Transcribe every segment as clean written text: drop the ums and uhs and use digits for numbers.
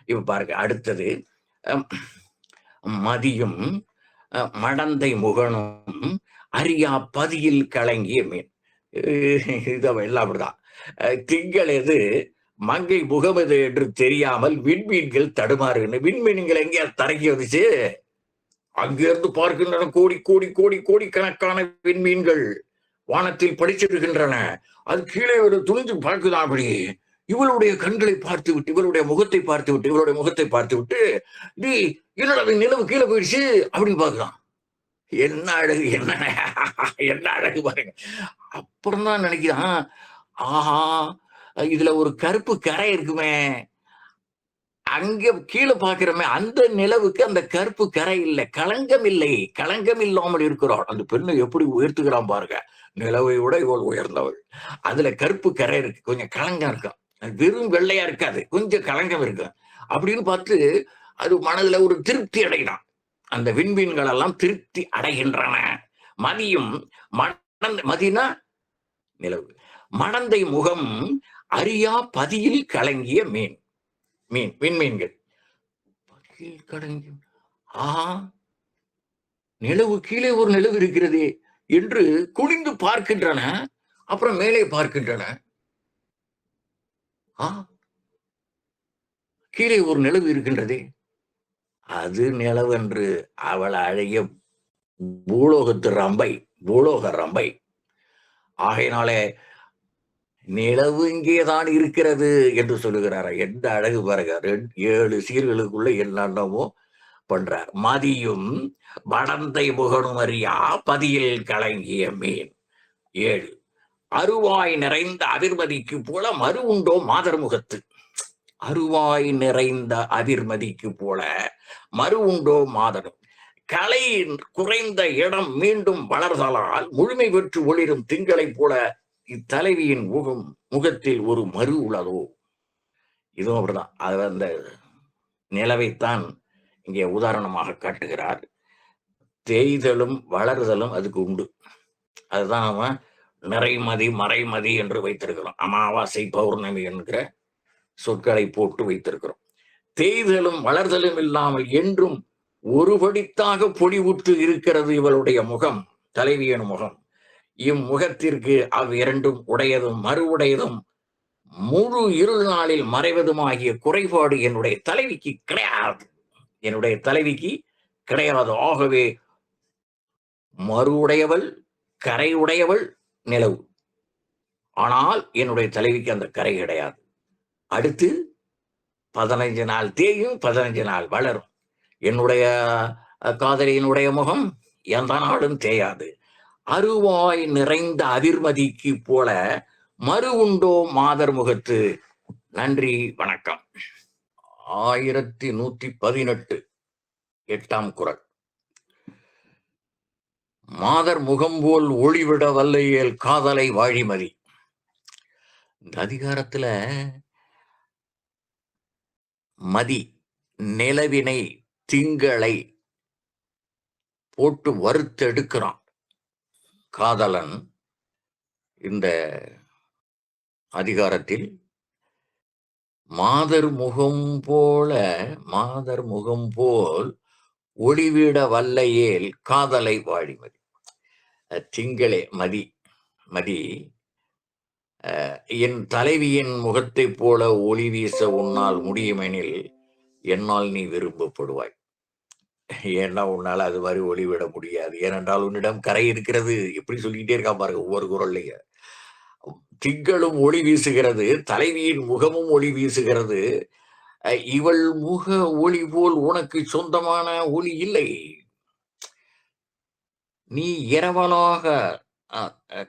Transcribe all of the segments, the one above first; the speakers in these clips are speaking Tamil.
இப்ப பாருங்க அடுத்தது. அம், மதியும் மடந்தை முகனும் அறியா பதியில் கலங்கிய மீன். இது எல்லாம் அப்படிதான். திங்கள் எது மங்கை முகமது என்று தெரியாமல் விண்மீன்கள் தடுமாறுகின்றன. விண்மீன்கள் எங்கே தரங்கி வந்துச்சு? அங்கிருந்து பார்க்கின்றன கோடி கோடி கோடி கோடி கணக்கான விண்மீன்கள் வானத்தில் படிச்சிருக்கின்றன. அது கீழே ஒரு துணிஞ்சு பார்க்குதான். அப்படி இவளுடைய கண்களை பார்த்து விட்டு, இவளுடைய முகத்தை பார்த்து விட்டு, இவளுடைய முகத்தை பார்த்து விட்டு, நீ என்னடா நிலவு கீழே போயிடுச்சு அப்படின்னு பார்க்கலாம். என்ன அழகு, என்ன என்ன அழகு பாருங்க. அப்புறம் தான் நினைக்கிறான், ஆஹா இதுல ஒரு கருப்பு கரை இருக்குமே, அங்க கீழே பார்க்கிறோமே அந்த நிலவுக்கு அந்த கருப்பு கரை இல்லை, களங்கம் இல்லை, களங்கம் இல்லாமல் இருக்கிறாள். அந்த பெண்ணை எப்படி உயர்த்துகிறான் பாருங்க. நிலவை விட இவள் உயர்ந்தவள். அதுல கருப்பு கரை இருக்கு, கொஞ்சம் களங்கம் இருக்கும். வெறும் வெள்ளையா இருக்காது, கொஞ்சம் களங்கம் இருக்கு. அப்படின்னு பார்த்து அது மனதுல ஒரு திருப்தி அடைகிறான். அந்த விண்மீன்கள் எல்லாம் திருப்தி அடைகின்றன. மதியும் மதினா நிலவு, மடந்தை முகம் அறியா பதியில் கலங்கிய மீன். விண்மீன்கள் பதியில் கலங்கி, ஆஹா நிலவு கீழே ஒரு நிலவு இருக்கிறதே என்று குனிந்து பார்க்கின்றன. அப்புறம் மேலே பார்க்கின்றன. கீழே ஒரு நிலவு இருக்கின்றதே, அது நிலவென்று அவள் அழகிய பூலோகத்து ரம்பை, பூலோக ரம்பை. ஆகையினாலே நிலவு இங்கேதான் இருக்கிறது என்று சொல்லுகிறார். எந்த அழகு பாருங்க. 7 சீர்களுக்குள்ள என்னென்னமோ பண்றார். மதியும் மடந்தை முகனும் அறியா பதியில் கலங்கிய மீன். 7 அருவாய் நிறைந்த அதிர்மதிக்கு போல மறு உண்டோ மாதர் முகத்து. அருவாய் நிறைந்த அதிர்மதிக்கு போல மறு உண்டோ மாதரும். கலை குறைந்த இடம் மீண்டும் வளர்தலால் முழுமை பெற்று ஒளிரும் திங்களை போல இத்தலைவியின் முகத்தில் ஒரு மறு உள்ளதோ. இதுவும் அப்படிதான். அது அந்த நிலவைத்தான் இங்கே உதாரணமாக காட்டுகிறார். தேய்தலும் வளர்தலும் அதுக்கு உண்டு. அதுதான் அவன் நிறைமதி மறைமதி என்று வைத்திருக்கிறோம். அமாவாசை பௌர்ணமி என்கிற சொற்களை போட்டு வைத்திருக்கிறோம். தேய்தலும் வளர்தலும் இல்லாமல் என்றும் ஒருபடித்தாக பொலிவுற்று இருக்கிறது இவளுடைய முகம், தலைவியின் முகம். இம்முகத்திற்கு இரண்டும் உடையதும் மறு உடையதும் முழு இருள் நாளில் மறைவதுமாகிய குறைபாடு என்னுடைய தலைவிக்கு கிடையாது. என்னுடைய தலைவிக்கு கிடையாது. ஆகவே மறு உடையவள், கரை உடையவள் நிலவு. ஆனால் என்னுடைய தலைவிக்கு அந்த கரை கிடையாது. அடுத்து 15 நாள் தேயும், 15 நாள் வளரும். என்னுடைய காதலியினுடைய முகம் எந்த நாளும் தேயாது. அருவாய் நிறைந்த அதிர்மதிக்கு போல மறு உண்டோ மாதர் முகத்து. நன்றி, வணக்கம். 1118 8ஆம் குறள். மாதர் முகம் போல் ஒளிவிட வல்லையேல் காதலை வாழிமதி. இந்த அதிகாரத்துல மதி, நிலவினை, திங்களை போட்டு வறுத்தெடுக்கிறான் காதலன். இந்த அதிகாரத்தில் மாதர் முகம் போல் ஒளிவிட வல்லையேல் காதலை வாழிமதி. திங்களே மதி என் தலைவியின் முகத்தை போல ஒளி வீச உன்னால் முடியுமெனில் என்னால் நீ விரும்பப்படுவாய். ஏன்னா உன்னால அது மாதிரி ஒளிவிட முடியாது. ஏனென்றால் உன்னிடம் கரை இருக்கிறது. எப்படி சொல்லிக்கிட்டே இருக்கா பாருங்க ஒவ்வொரு குறள்லையும். திங்களும் ஒளி வீசுகிறது, தலைவியின் முகமும் ஒளி வீசுகிறது. இவள் முக ஒளி போல் உனக்கு சொந்தமான ஒளி இல்லை. நீ இரவலாக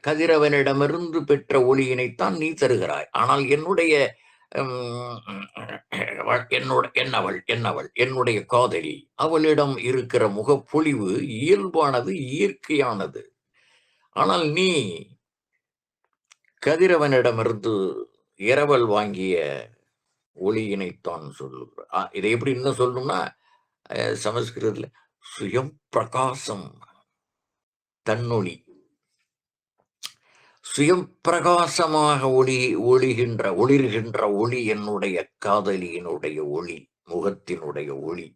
கதிரவனிடமிருந்து பெற்ற ஒளியினைத்தான் நீ தருகிறாய். ஆனால் என்னுடைய காதலி, அவளிடம் இருக்கிற முகப்பொழிவு இயல்பானது, இயற்கையானது. ஆனால் நீ கதிரவனிடமிருந்து இரவல் வாங்கிய ஒளியினைத்தான் சொல்லுகிற. இதை எப்படி இன்னும் சொல்லணும்னா சமஸ்கிருதத்துல சுயம் பிரகாசம், தன்னொளி, சுயம் பிரகாசமாக ஒளிர்கின்ற ஒளி என்னுடைய காதலியினுடைய ஒளி. முகத்தினுடைய ஒளி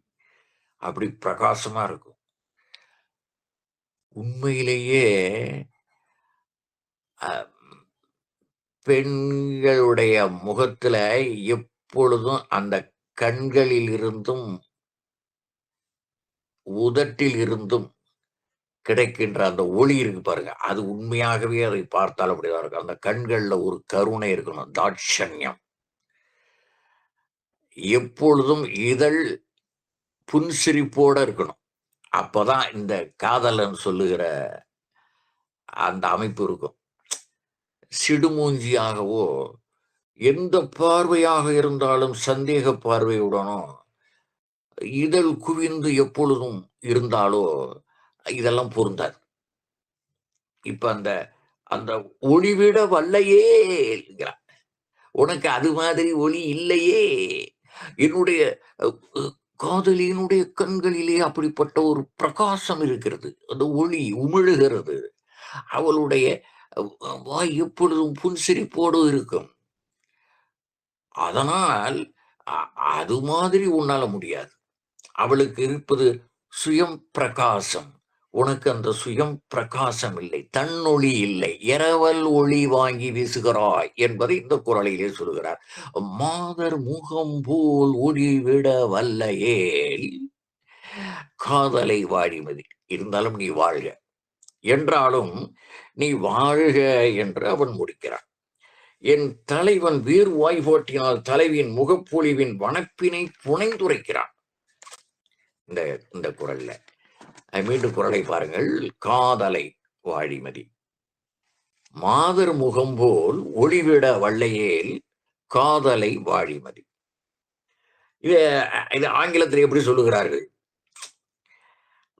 அப்படி பிரகாசமா இருக்கும். உண்மையிலேயே பெண்களுடைய முகத்துல எப்பொழுதும் அந்த கண்களில் இருந்தும் உதட்டில் இருந்தும் கிடைக்கின்ற அந்த ஒளி இருக்கு பாருங்க, அது உண்மையாகவே அதை பார்த்தால் அப்படிதான் இருக்கும். அந்த கண்கள்ல ஒரு கருணை இருக்கணும், தாட்சண்யம். எப்பொழுதும் இதழ் புன்சிரிப்போட இருக்கணும். அப்பதான் இந்த காதலன் சொல்லுகிற அந்த அமைப்பு இருக்கும். சிடுமூஞ்சியாகவோ எந்த பார்வையாக இருந்தாலும் சந்தேக பார்வையுடனோ இதழ் குவிந்து எப்பொழுதும் இருந்தாலோ இதெல்லாம் பொருந்தாது. இப்ப அந்த அந்த ஒளிவிட வல்லையே என்கிறான். உனக்கு அது மாதிரி ஒளி இல்லையே. என்னுடைய காதலியினுடைய கண்களிலே அப்படிப்பட்ட ஒரு பிரகாசம் இருக்கிறது. அந்த ஒளி உமிழுகிறது. அவளுடைய வாய் எப்பொழுதும் புன்சிரிப்போடு இருக்கும். அதனால் அது மாதிரி உன்னால முடியாது. அவளுக்கு இருப்பது சுயம் பிரகாசம். உனக்கு அந்த சுயம் பிரகாசம் இல்லை, தன்னொளி இல்லை, இரவல் ஒளி வாங்கி வீசுகிறாய் என்பதை இந்த குறளிலே சொல்கிறார். மாதர் முகம் போல் ஒளி விட வல்லையேல் காதலை வாழிமதி. இருந்தாலும் நீ வாழ்க என்றாலும் நீ வாழ்க என்று அவன் முடிக்கிறான். என் தலைவன் வீர் வாய் போட்டினால் தலைவியின் முகப்பொழிவின் வனப்பினை புனைந்துரைக்கிறான். இந்த இந்த குறள்ல மீண்டும் குறளை பாருங்கள். காதலை வாழிமதி, மாதர் முகம் போல் ஒளிவிட வல்லையேல் காதலை வாழிமதி. இது ஆங்கிலத்தில் எப்படி சொல்லுகிறார்கள்?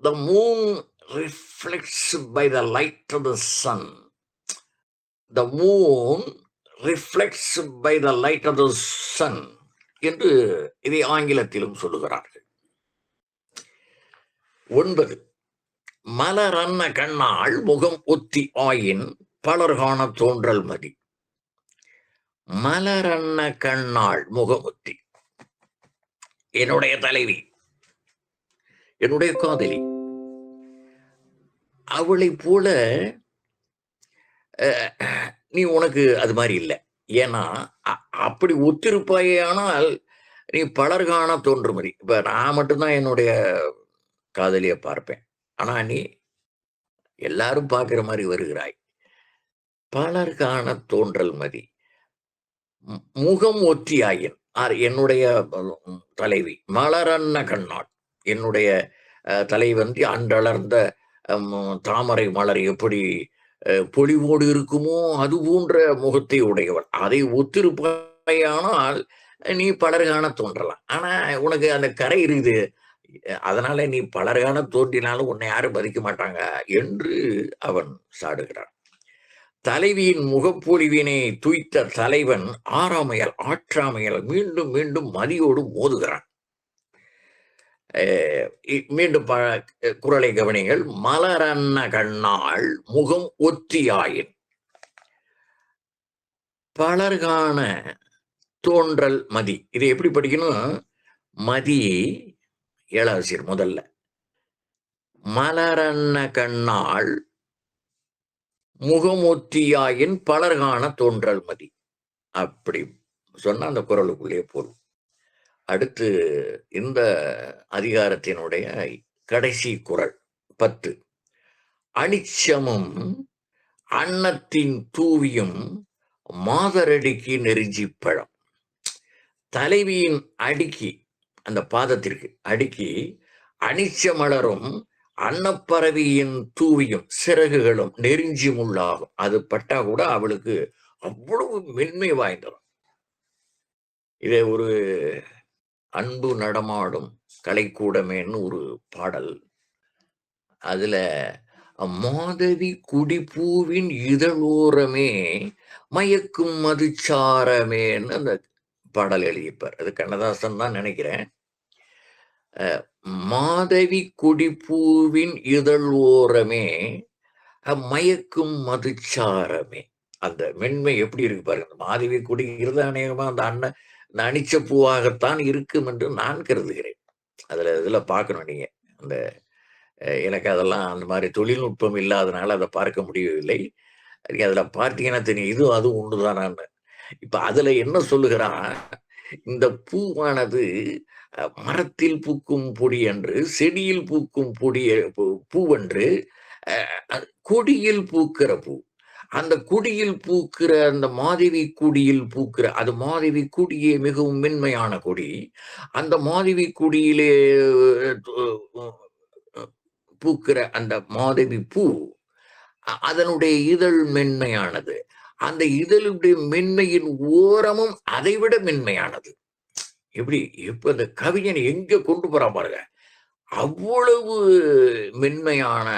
The moon reflects by the light of the sun. The moon reflects by the light of the sun என்று இதை ஆங்கிலத்திலும் சொல்லுகிறார்கள். 9. மலரன்ன கண்ணாள் முகம் ஒத்தி ஆயின் பலர்காண தோன்றல் மதி. மலரன்ன கண்ணாள் முகமொத்தி, என்னுடைய தலைவி, என்னுடைய காதலி, அவளை போல நீ உனக்கு அது மாதிரி இல்லை. ஏன்னா அப்படி ஒத்திருப்பாயே, ஆனால் நீ பலர்காண தோன்றுமதி. இப்ப நான் மட்டும்தான் என்னுடைய காதலியை பார்ப்பேன், ஆனா நீ எல்லாரும் பார்க்கிற மாதிரி வருகிறாய். பலர்காண தோன்றல் மதி. முகம் ஒத்தியாயின் என்னுடைய தலைவி, மலரன்ன கண்ணாள் என்னுடைய தலைவன் அன்றளர்ந்த தாமரை மலர் எப்படி பொலிவோடு இருக்குமோ அது போன்ற முகத்தை உடையவள். அதை ஒத்திருப்பாயானால் நீ பலர்காண தோன்றலாம். ஆனா உனக்கு அந்த கரை இருக்குது, அதனால நீ பலர்காண தோன்றினாலும் உன்னை யாரும் மதிக்க மாட்டாங்க என்று அவன் சாடுகிறான். தலைவியின் முகப்பொலிவினை துய்த்த தலைவன் ஆறாமையால் ஆற்றாமையால் மீண்டும் மீண்டும் மதியோடு மோதுகிறான். மீண்டும் குறளை கவனிங்கள். மலரன்ன கண்ணாள் முகம் ஒத்தியாயின் பலர்காண தோன்றல் மதி. இதை எப்படி படிக்கணும்? மதி ஏழாசிரியர் முதல்ல, மலரன்ன கண்ணாள் முகமொத்தியாயின் பலர்காண தோன்றல் மதி. அப்படி சொன்ன அந்த குறளுக்குள்ளே போதும். அடுத்து இந்த அதிகாரத்தினுடைய கடைசி குறள் 10. அனிச்சமும் அன்னத்தின் தூவியும் மாதரடிக்கு நெருஞ்சி பழம். தலைவியின் அடிக்கி, அந்த பாதத்திற்கு அடிக்கி அனிச்ச மலரும் அன்னப்பறவையின் தூவியும் சிறகுகளும் நெருஞ்சி முள்ளாகும். அது பட்டா கூட அவளுக்கு அவ்வளவு மென்மை வாய்ந்தவன். இதை ஒரு அன்பு நடமாடும் கலைக்கூடமேன்னு ஒரு பாடல், அதுல மாதவி குடிப்பூவின் இதழோரமே மயக்கும் மதுச்சாரமேன்னு அந்த பாடல் எழுதிப்பார். அது கண்ணதாசன் தான் நினைக்கிறேன். மாதவி குடிப்பூவின் இதழோரமே மயக்கும் மதுச்சாரமே. அந்த மென்மை எப்படி இருக்கு பாருங்க. மாதவி குடிக்கிறது அநேகமா அந்த நனிச்ச பூவாகத்தான் இருக்கும் என்று நான் கருதுகிறேன். இதுல பார்க்கணும் நீங்க. அந்த எனக்கு அதெல்லாம் அந்த மாதிரி தொழில்நுட்பம் இல்லாதனால அதை பார்க்க முடியவில்லை. நீங்க அதுல பார்த்தீங்கன்னா தெரியும். இதுவும் அதுவும் ஒண்ணுதானான்னு. இப்ப அதுல என்ன சொல்லுகிறான், இந்த பூவானது மரத்தில் பூக்கும் பொடி அன்று, செடியில் பூக்கும் பூவன்று, கொடியில் பூக்கிற பூ. அந்த கொடியில் பூக்கிற அந்த மாதவி கொடியில் பூக்கிற அது மாதவி கொடியே மிகவும் மென்மையான கொடி. அந்த மாதவி கொடியிலே பூக்கிற அந்த மாதவி பூ, அதனுடைய இதழ் மென்மையானது. அந்த இதழுடைய மென்மையின் ஓரமும் அதைவிட மென்மையானது. எப்படி இப்ப இந்த கவிஞன் எங்க கொண்டு போறான் பாருங்க. அவ்வளவு மென்மையான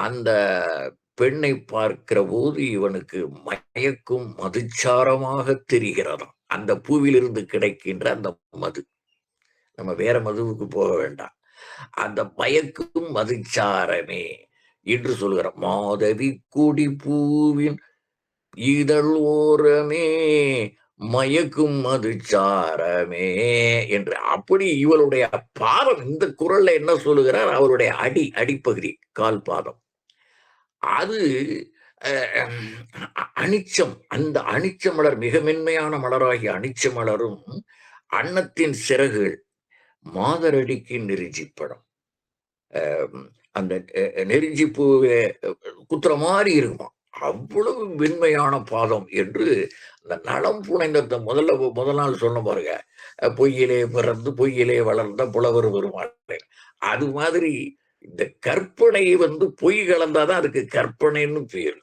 அந்த பெண்ணை பார்க்கிற போது இவனுக்கு மயக்கும் மதுச்சாரமாக தெரிகிறதாம். அந்த பூவிலிருந்து கிடைக்கின்ற அந்த மது. நம்ம வேற மதுவுக்கு போக வேண்டாம். அந்த மயக்கும் மதுச்சாரமே என்று சொல்கிற மாதவி கொடி பூவின் இதழ் ஓரமே மயக்கும் மதுச்சாரமே என்று அப்படி இவளுடைய பாதம் இந்த குரல்ல என்ன சொல்லுகிறார், அவருடைய அடிப்பகுதி கால் பாதம் அது அனிச்சம். அந்த அனிச்ச மலர் மிக மென்மையான மலராகிய அனிச்ச மலரும் அன்னத்தின் சிறகுகள் மாதரடிக்கு நெருஞ்சி படம். அந்த நெருஞ்சி பூ குத்துற மாதிரி இருக்குமா, அவ்வளவு மென்மையான பாதம் என்று அந்த நலம் புனைந்த முதல் நாள் சொன்ன பாருங்க, பொய்யிலே பிறந்து பொய்யிலே வளர்ந்த புலவர் வருமாறு. அது மாதிரி இந்த கற்பனை பொய் கலந்தாதான் அதுக்கு கற்பனைன்னு பேரு.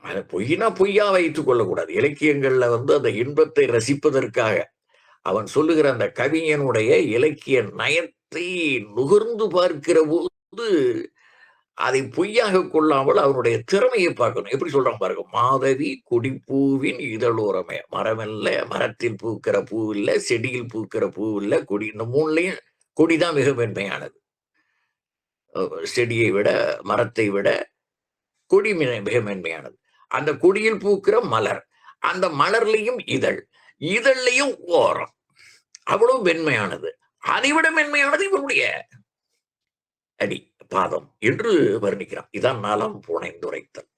அதை பொய்னா பொய்யா வைத்துக் கொள்ளக்கூடாது. இலக்கியங்கள்ல அந்த இன்பத்தை ரசிப்பதற்காக அவன் சொல்லுகிற அந்த கவிஞனுடைய இலக்கிய நயத்தை நுகர்ந்து பார்க்கிற போது அதை பொய்யாக கொள்ளாமல் அவனுடைய திறமையை பார்க்கணும். எப்படி சொல்றான் பாருங்க, மாதவி கொடிப்பூவின் இதழோரமே. மரமல்ல, மரத்தில் பூக்கிற பூ இல்ல, செடியில் பூக்கிற பூ இல்ல, கொடி. இந்த மூணுலையும் கொடிதான் மிக மென்மையானது. செடியை விட மரத்தை விட கொடி மிக மென்மையானது. அந்த கொடியில் பூக்கிற மலர், அந்த மலர்லையும் இதழ்லையும் ஓரம், அவ்வளவு மென்மையானது. அதைவிட மென்மையானது இவருடைய அடி பாதம் என்று வர்ணிக்கிறான். இதான் நலம் புனைந்துரைத்தல்.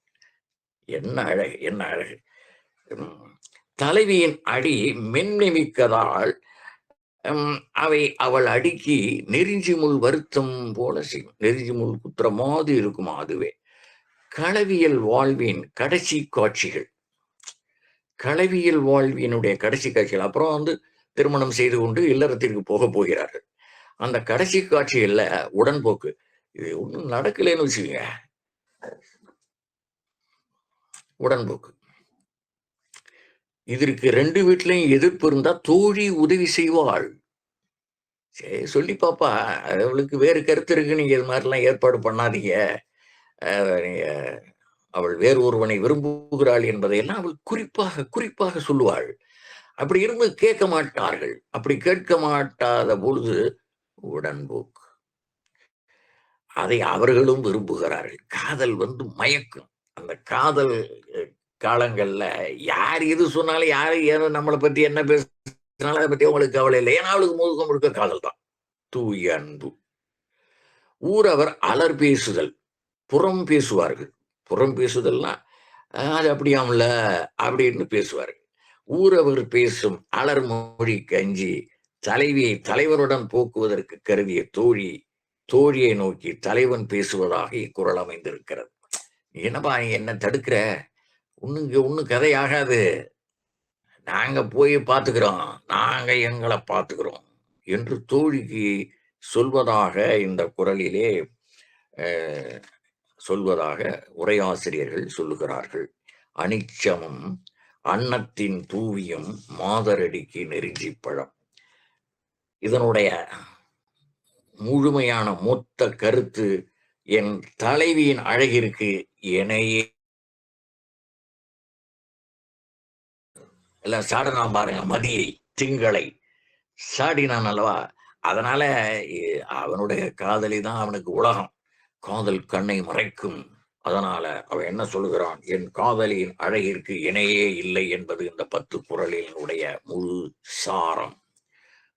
என்ன அழகு, என்ன அழகு. தலைவியின் அடி மென்மைமிக்கதால் அவை அவள் அடிக்கு நெருஞ்சி முள் வருத்தம் போல செய்யும். நெருஞ்சி முள் குத்துற மாதிரி இருக்குமா அதுவே. களவியல் வாழ்வின் கடைசி காட்சிகள். களவியல் வாழ்வினுடைய கடைசி காட்சிகள். அப்புறம் திருமணம் செய்து கொண்டு இல்லறத்திற்கு போக போகிறார்கள். அந்த கடைசி காட்சிகள்ல உடன்போக்கு. இது ஒண்ணும் நடக்கலன்னு வச்சுக்கோங்க. உடன்போக்கு. இதற்கு 2 வீட்லயும் எதிர்ப்பு இருந்தா தோழி உதவி செய்வாள். சரி சொல்லி பாப்பா, அவளுக்கு வேறு கருத்து இருக்கு, நீங்க இது மாதிரிலாம் ஏற்பாடு பண்ணாதீங்க, நீங்க அவள் வேறு ஒருவனை விரும்புகிறாள் என்பதையெல்லாம் அவள் குறிப்பாக சொல்லுவாள். அப்படி இருந்து கேட்க மாட்டார்கள். அப்படி கேட்க மாட்டாத பொழுது உடன்போக்கு. அதை அவர்களும் விரும்புகிறார்கள். காதல் மயக்கும். அந்த காதல் காலங்கள்ல யார் எது சொன்னாலும், யாரு ஏதோ நம்மளை பத்தி என்ன பேசினாலும் அதை பத்தி அவங்களுக்கு கவலை இல்லை. ஏன்னா அவளுக்கு முழுக்க காதல் தான். தூய அன்பு. ஊரவர் அலர் பேசுதல், புறம் பேசுவார்கள். புறம் பேசுதல்னா அது அப்படியாமல அப்படின்னு பேசுவார்கள். ஊரவர் பேசும் அலர் மொழி கஞ்சி தலைவியை தலைவருடன் போக்குவதற்கு கருதிய தோழியை நோக்கி தலைவன் பேசுவதாக இக்குறள் அமைந்திருக்கிறது. என்னப்பா நீ என்ன தடுக்கிற, ஒன்னும் கதையாகாது, நாங்க போய் பார்த்துக்கிறோம், நாங்க எங்களை பார்த்துக்கிறோம் என்று தோழிக்கு சொல்வதாக இந்த குறளிலே சொல்வதாக உரையாசிரியர்கள் சொல்லுகிறார்கள். அனிச்சமும் அன்னத்தின் தூவியும் மாதரடிக்கு நெருஞ்சி பழம். இதனுடைய முழுமையான மொத்த கருத்து, என் தலைவியின் அழகிற்கு என்னையே எல்லாம் சாடினான் பாருங்க, மதியை திங்களை சாடினான் அல்லவா. அதனால அவனுடைய காதலி தான் அவனுக்கு உலகம். காதல் கண்ணை மறைக்கும் அதனால அவன் என்ன சொல்லுகிறான், என் காதலின் அழகிற்கு இணையே இல்லை என்பது இந்த 10 குறளினுடைய முழு சாரம்.